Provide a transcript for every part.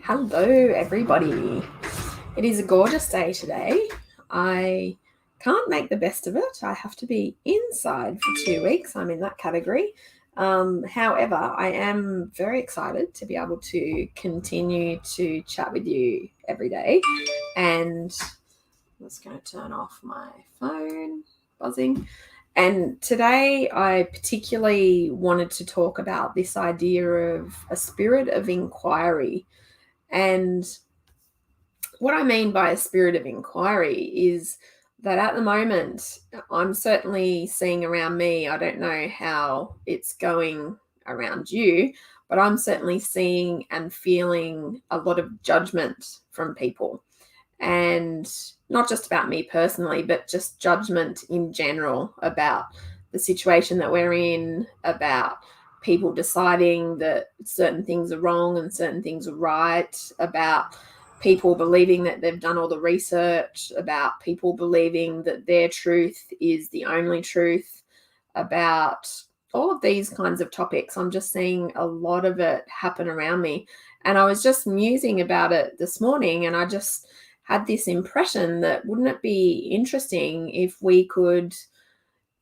Hello, everybody. It is a gorgeous day today. I can't make the best of it. I have to be inside for 2 weeks. I'm in that category. However, I am very excited to be able to continue to chat with you every day. And I'm just going to turn off my phone buzzing. And today I particularly wanted to talk about this idea of a spirit of inquiry. And what I mean by a spirit of inquiry is that at the moment, I'm certainly seeing around me, I don't know how it's going around you, but I'm certainly seeing and feeling a lot of judgment from people. And not just about me personally, but just judgment in general about the situation that we're in, about people deciding that certain things are wrong and certain things are right, about people believing that they've done all the research, about people believing that their truth is the only truth, about all of these kinds of topics. I'm just seeing a lot of it happen around me. And I was just musing about it this morning, and I just had this impression that wouldn't it be interesting if we could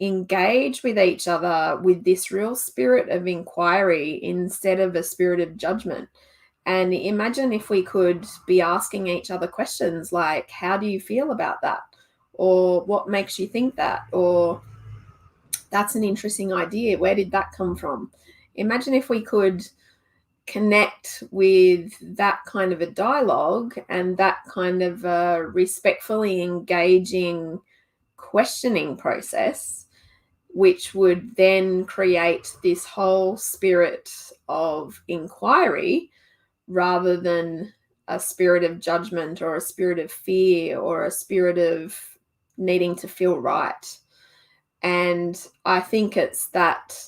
engage with each other with this real spirit of inquiry instead of a spirit of judgment. And imagine if we could be asking each other questions like, how do you feel about that? Or what makes you think that? Or that's an interesting idea. Where did that come from? Imagine if we could connect with that kind of a dialogue and that kind of a respectfully engaging questioning process, which would then create this whole spirit of inquiry rather than a spirit of judgment or a spirit of fear or a spirit of needing to feel right. And I think it's that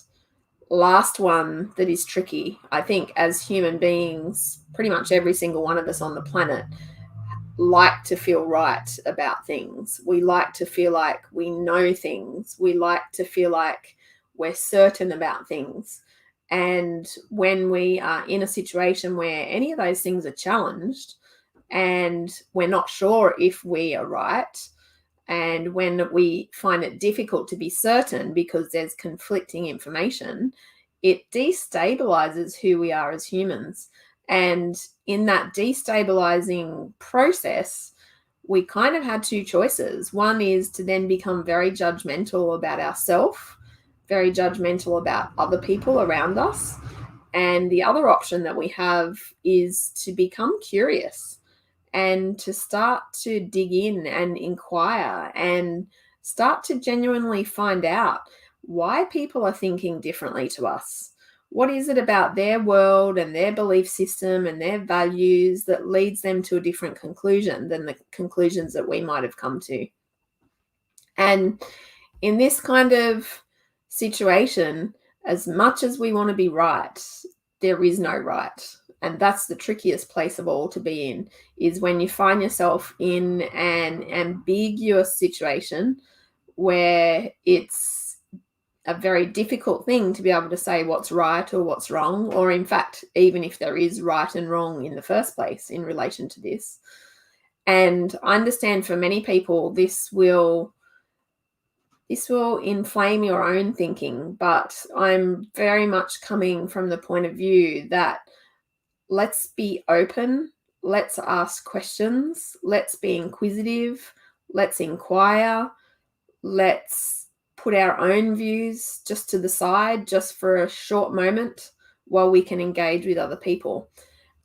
last one that is tricky. I think as human beings, pretty much every single one of us on the planet like to feel right about things. We like to feel like we know things. We like to feel like we're certain about things. And when we are in a situation where any of those things are challenged and we're not sure if we are right, and when we find it difficult to be certain because there's conflicting information, it destabilizes who we are as humans. And in that destabilizing process, we kind of had two choices. One is to then become very judgmental about ourselves, very judgmental about other people around us. And the other option that we have is to become curious and to start to dig in and inquire and start to genuinely find out why people are thinking differently to us. What is it about their world and their belief system and their values that leads them to a different conclusion than the conclusions that we might have come to? And in this kind of situation, as much as we want to be right, there is no right. And that's the trickiest place of all to be in, is when you find yourself in an ambiguous situation where it's a very difficult thing to be able to say what's right or what's wrong, or in fact, even if there is right and wrong in the first place in relation to this. And I understand for many people, this will inflame your own thinking, but I'm very much coming from the point of view that let's be open, let's ask questions, let's be inquisitive, let's inquire, let's put our own views just to the side, just for a short moment while we can engage with other people.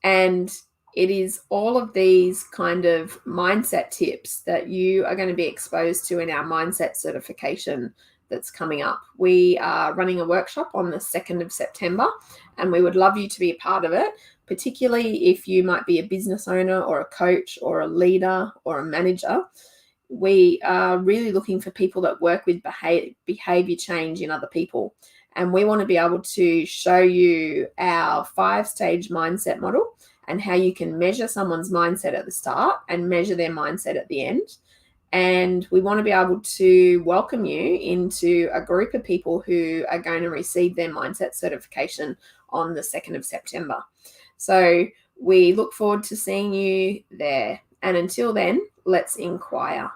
And it is all of these kind of mindset tips that you are going to be exposed to in our mindset certification that's coming up. We are running a workshop on the 2nd of September, and we would love you to be a part of it, particularly if you might be a business owner or a coach or a leader or a manager. We are really looking for people that work with behavior change in other people. And we want to be able to show you our 5-stage mindset model and how you can measure someone's mindset at the start and measure their mindset at the end. And we want to be able to welcome you into a group of people who are going to receive their mindset certification on the 2nd of September. So We look forward to seeing you there. And until then, let's inquire.